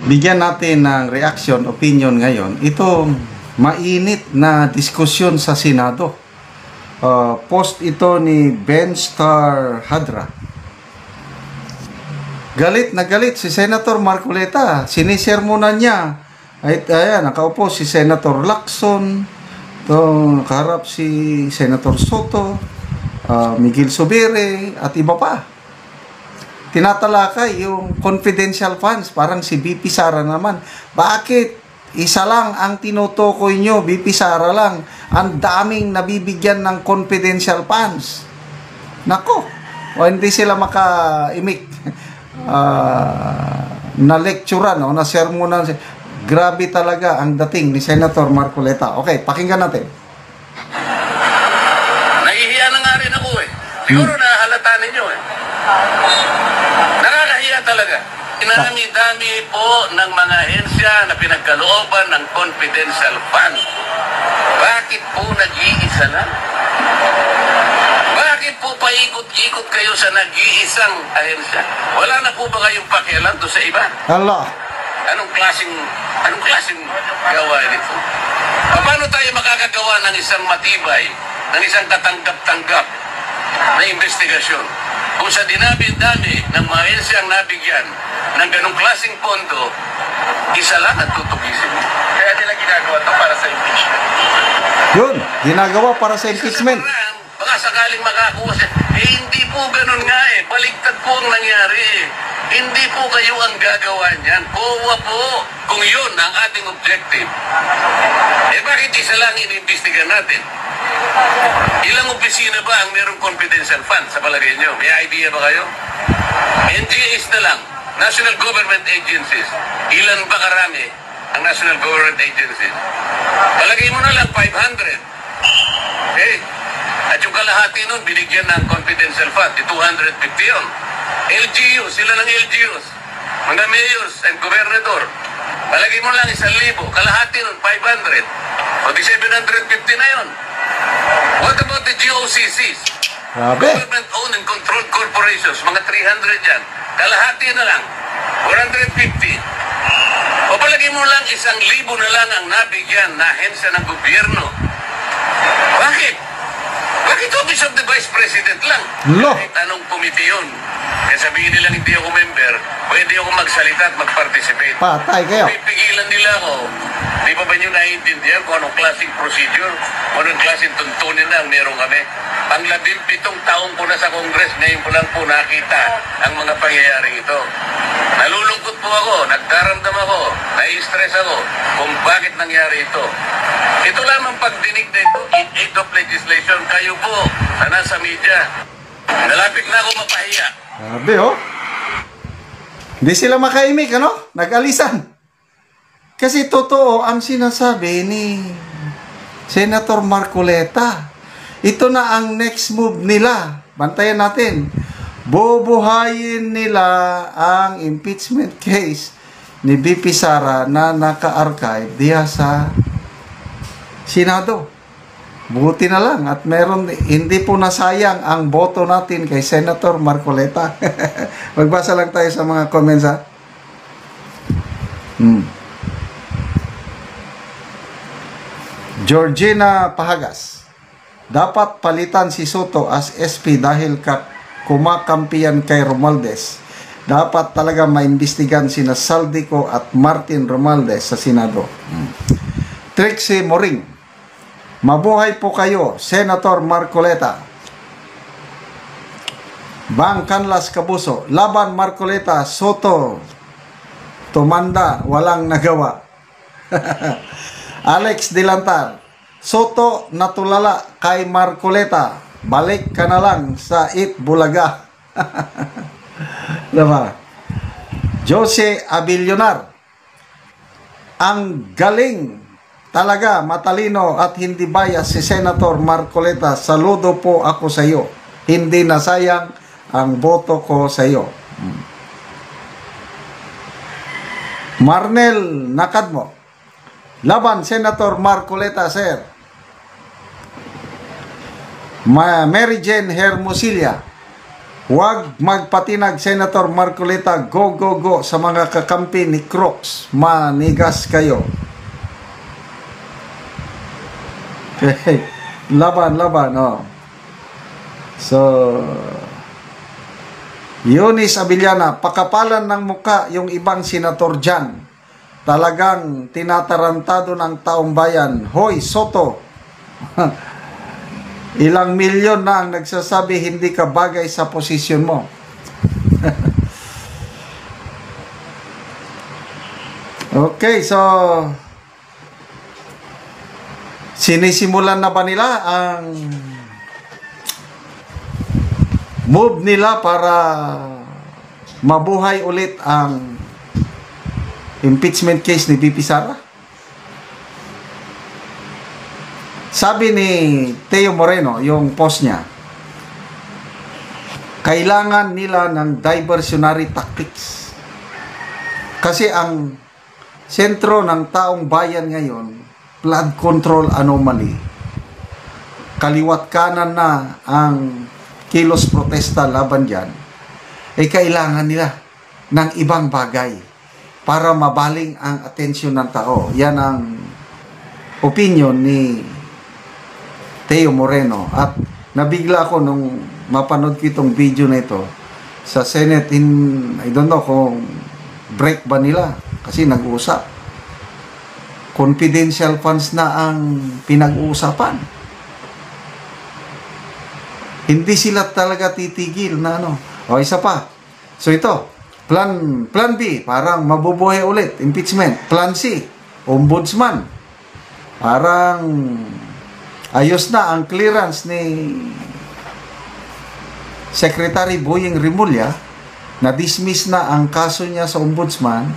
bigyan natin ng reaction, opinion ngayon. Ito, mainit na diskusyon sa Senado. Post ito ni Ben Star Hadra. Galit na galit si Senator Marcoleta. Sinisermonan niya. Ayan, nakaupo si Senator Lacson. Nakaharap si Senator Soto, Miguel Zubiri, at iba pa. Tinatalakay yung confidential funds. Parang si BP Sara naman. Bakit? Isa lang ang tinutukoy nyo, BP Sara lang. Ang daming nabibigyan ng confidential funds. Nako, hindi sila maka-imik. Na-lecturean o na-sermonan. Grabe talaga ang dating ni Senator Marcoleta. Okay, pakinggan natin. Nahihiya na nga rin ako eh. Siguro nahalata ninyo eh. Nakakahiya talaga. Inami-dami po ng mga ahensya na pinagkalooban ng confidential fund. Bakit po nag-iisa lang? Bakit po paikot-ikot kayo sa nag-iisang ahensya? Wala na po ba kayong pakialam doon sa iba? Allah. Anong klaseng gawain ito? Paano tayo makakagawa ng isang matibay, ng isang katanggap-tanggap na investigasyon? Kung sa dinabi-dami ng mga ahensyang nabigyan ng ganong klaseng pondo, isa lang ang tutugisin. Kaya nila ginagawa ito para sa impeachment. Yun, ginagawa para sa impeachment. Baka sakaling makakuha siya. Hindi po ganun nga eh. Baligtad po ang nangyari. Hindi po kayo ang gagawa niyan. COA po. Kung yun ang ating objective. Bakit isa lang inimbestigan natin? Ilang opisina ba ang merong confidential fund sa palagay nyo? May idea ba kayo? NGAs na lang. National Government Agencies. Ilan ba karami ang National Government Agencies? Palagay mo na lang 500. Okay? At yung kalahati nun, binigyan ng confidential fund, 250 yun. LGUs, sila ng LGUs. Mga mayors and gobernador. Palagay mo lang 1,000, kalahati nun, 500. O di 750 na yun. What about the GOCCs? Grabe. Government-owned and controlled corporations, mga 300 yan. Kalahati na lang, 450. O palagay mo lang 1,000 na lang ang nabigyan na ahensya ng gobyerno. Bakit? Bakit Office of the Vice President lang? Kahit anong committee yun. Kaya sabihin nilang hindi ako member, pwede ako magsalita at mag-participate. Patay kayo. Pipigilan nila ako. Di ba nyo naiintindihan kung anong klaseng procedure, kung anong klaseng tuntunin na ang meron kami? Ang 17 taong ko na sa Congress, ngayon ko lang po nakita ang mga pangyayaring ito. Nalulungkot po ako, nagdaramdam ako, nai-stress ako kung bakit nangyari ito. Ito lamang pagdinig na ito in aid of legislation. Kayo po na nasa media, nalapit na ako mapahiya. Grabe oh. Hindi sila makaimik, ano? Nag-alisan. Kasi totoo ang sinasabi ni Senator Marcoleta. Ito na ang next move nila. Bantayan natin. Bubuhayin nila ang impeachment case ni BP Sara na naka-archive diya sa Senado. Buti na lang at meron, hindi po nasayang ang boto natin kay Senator Marcoleta. Magbasa lang tayo sa mga comments ha. Georgina Pahagas. Dapat palitan si Soto as SP dahil kumakampiyan kay Romualdez. Dapat talaga maimbestigan sina Saldico at Martin Romualdez sa Senado. Trixie Moring. Mabuhay po kayo, Senator Marcoleta. Bang Canlas Cabuso. Laban Marcoleta, Soto. Tumanda, walang nagawa. Alex Dilantar. Soto natulala kay Marcoleta. Balik ka na lang sa Bulaga. Diba? Jose Abilionar. Ang galing talaga, matalino at hindi bias si Senator Marcoleta. Saludo po ako sa iyo. Hindi nasayang ang boto ko sa iyo. Marnel Nakadmo. Laban Senator Marcoleta, sir. Mary Jane Hermosilla. Huwag magpatinag, Senator Marcoleta. Go, go, go sa mga kakampi ni Crooks. Manigas kayo. Okay. Laban, laban, oh. So, Eunice Abiliana, pakapalan ng muka yung ibang senator dyan. Talagang tinatarantado ng taong bayan. Hoy, Soto. Ilang milyon na ang nagsasabi hindi ka bagay sa posisyon mo. Okay, so sinisimulan na ba nila ang move nila para mabuhay ulit ang impeachment case ni VP Sara? Sabi ni Teo Moreno, yung post niya, kailangan nila ng diversionary tactics. Kasi ang sentro ng taong bayan ngayon, flood control anomaly. Kaliwat kanan na ang kilos protesta laban dyan, ay kailangan nila ng ibang bagay para mabaling ang atensyon ng tao. Yan ang opinion ni Teo Moreno. At nabigla ako nung mapanood ko itong video na ito sa Senate. I don't know kung break ba nila kasi nag-uusap. Confidential funds na ang pinag-uusapan. Hindi sila talaga titigil na ano. O isa pa. So ito, plan B, parang mabubuhay ulit, impeachment. Plan C, ombudsman. Parang ayos na ang clearance ni Secretary Boying Rimulya, na-dismiss na ang kaso niya sa ombudsman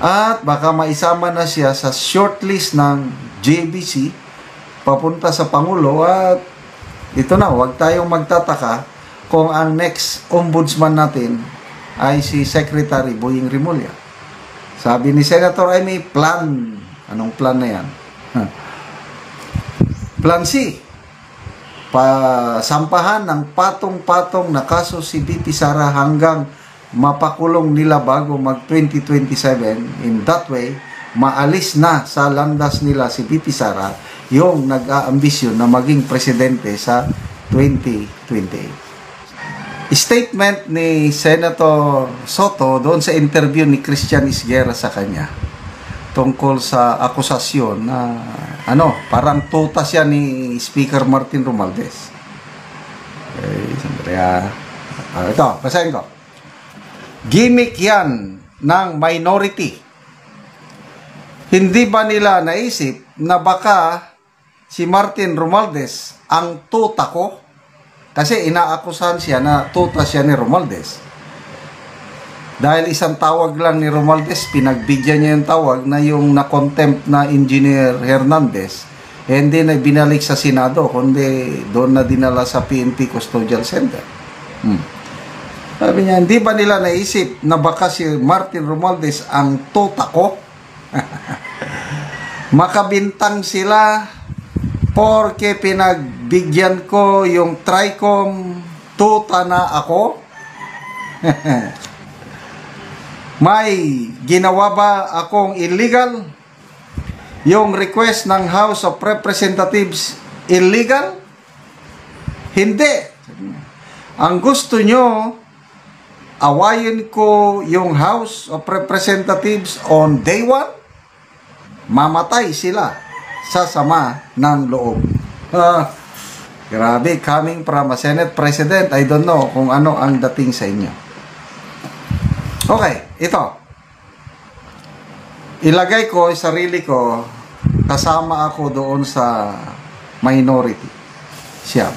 at baka maisama na siya sa shortlist ng JBC papunta sa Pangulo. At ito na, huwag tayong magtataka kung ang next ombudsman natin ay si Secretary Boying Rimulya. Sabi ni Senator ay may plan. Anong plan na yan? Plan C, pasampahan ng patong-patong na kaso si VP Sara hanggang mapakulong nila bago mag 2027. In that way, maalis na sa landas nila si VP Sara yung nag-aambisyon na maging presidente sa 2028. Statement ni Senator Soto doon sa interview ni Christian Isguera sa kanya tungkol sa akusasyon na parang tuta siya ni Speaker Martin Romualdez. Okay, sandali ito, basahin ko. Gimmick yan ng minority. Hindi ba nila naisip na baka si Martin Romualdez ang tuta ko? Kasi inaakusahan siya na tuta siya ni Romualdez. Dahil isang tawag lang ni Romualdez, pinagbigyan niya yung tawag na yung na-contempt na Engineer Hernandez, hindi na binalik sa Senado, kundi doon na dinala sa PNP Custodial Center. Sabi niya, hindi ba nila naisip na baka si Martin Romualdez ang tuta ko? Makabintang sila porque pinagbigyan ko yung TRICOM tuta na ako? May ginawa ba akong illegal? Yung request ng House of Representatives illegal? Hindi. Ang gusto nyo, awayin ko yung House of Representatives on day 1, mamatay sila sa sama ng loob. Grabe, coming from a Senate President, I don't know kung ano ang dating sa inyo. Okay, ito. Ilagay ko, sarili ko, kasama ako doon sa minority. Siya.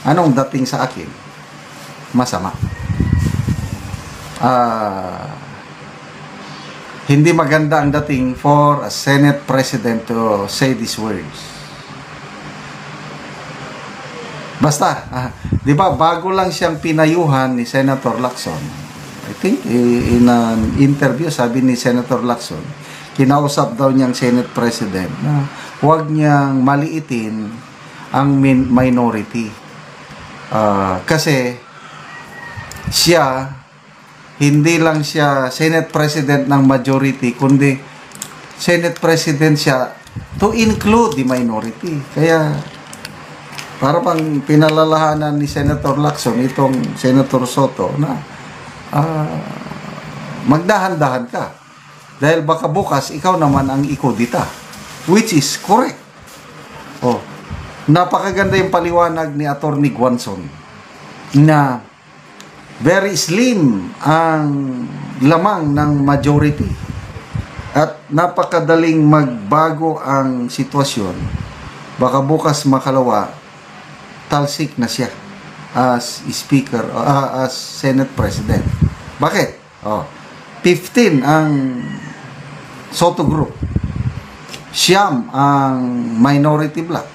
Anong dating sa akin? Masama. Hindi maganda ang dating for a Senate President to say these words. Basta, di ba, bago lang siyang pinayuhan ni Senator Lacson. I think in an interview, sabi ni Senator Lacson, kinausap daw niyang Senate President na huwag niyang maliitin ang minority. Kasi siya, hindi lang siya Senate President ng majority, kundi Senate President siya to include the minority. Kaya, para pang pinalalahanan ni Senator Lacson, itong Senator Soto, na magdahan-dahan ka. Dahil baka bukas, ikaw naman ang ikodita. Which is correct. Oh, napakaganda yung paliwanag ni Attorney Guanzon na very slim ang lamang ng majority at napakadaling magbago ang sitwasyon. Baka bukas makalawa, talsik na siya as Speaker, as Senate President. Bakit? Oh, 15 ang Soto Group. Siyam ang minority bloc.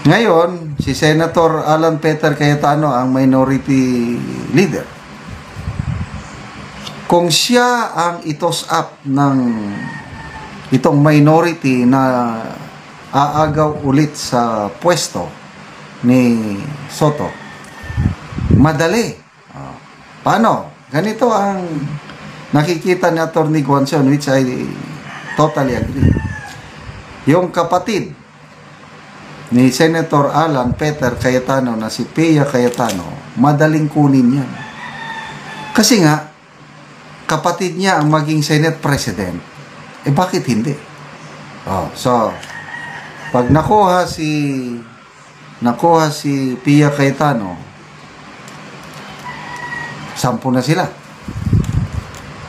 Ngayon, si Senator Alan Peter Cayetano ang minority leader. Kung siya ang itos up ng itong minority na aagaw ulit sa pwesto ni Soto, madali. Paano? Ganito ang nakikita ni Attorney Guanzon, which I totally agree. Yung kapatid ni Senator Alan Peter Cayetano na si Pia Cayetano, madaling kunin yan. Kasi nga, kapatid niya ang maging Senate President. Bakit hindi? So, pag nakuha si Pia Cayetano, 10 na sila.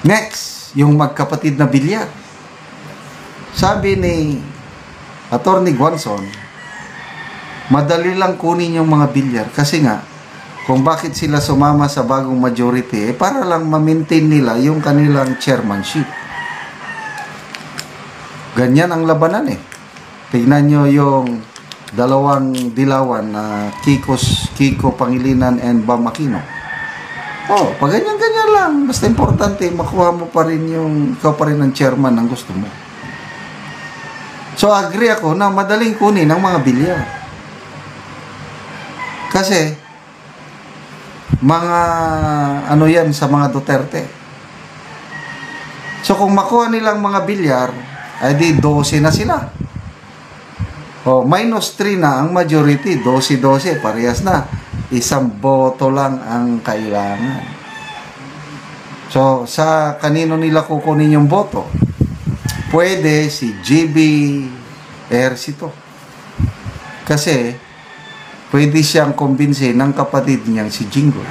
Next, yung magkapatid na Villar. Sabi ni Attorney Guanzon, madali lang kunin yung mga Villar kasi nga, kung bakit sila sumama sa bagong majority, para lang ma-maintain nila yung kanilang chairmanship. Ganyan ang labanan eh. Tignan nyo yung dalawang dilawan na Kiko Pangilinan and Bam Aquino. Pag ganyan-ganyan lang, basta importante, makuha mo pa rin ikaw pa rin ang chairman ng gusto mo. So, agree ako na madaling kunin ang mga Villar. Kasi, yan sa mga Duterte. So, kung makuha nilang mga Villar, ay di 12 na sila. Minus 3 na ang majority, 12-12, parehas na. 1 boto lang ang kailangan. So, sa kanino nila kukunin yung boto? Pwede si GB Ejercito. Kasi, pwede siyang kumbinsin ng kapatid niyang si Jinggoy.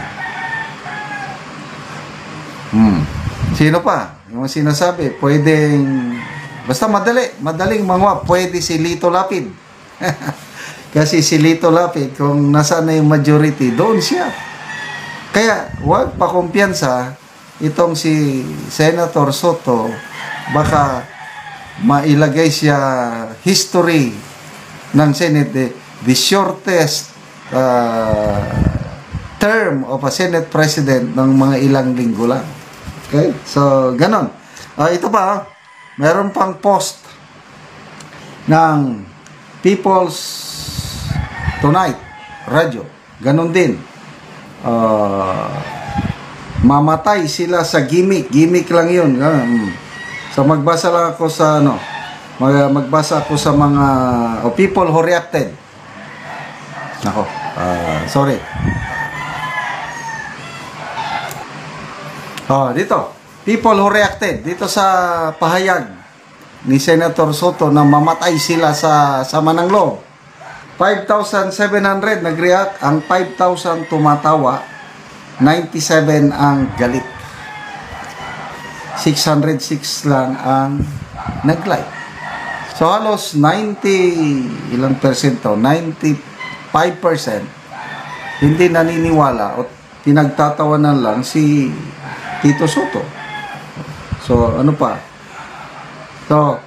Sino pa? Yung sinasabi, pwedeng, basta madaling mga, pwede si Lito Lapid. Kasi si Lito Lapid, kung nasaan na yung majority, doon siya. Kaya, huwag pa kumpiyansa itong si Senator Soto, baka mailagay siya history ng Senate, the shortest term of a Senate President ng mga ilang linggo lang. Okay? So, ganon. Ito pa, meron pang post ng People's Tonight Radio. Ganon din. Mamatay sila sa gimmick. Gimmick lang yun. So, magbasa lang ako sa magbasa ako sa mga people who reacted. Nako. Sorry. Dito. People who reacted. Dito sa pahayag ni Senator Soto na mamatay sila sa sama ng loob. 5,700 nag-react, ang 5,000 tumatawa, 97 ang galit. 606 lang ang nag-like. So halos 90 ilang percento, 95% hindi naniniwala o pinagtatawanan lang si Tito Soto. So ano pa? So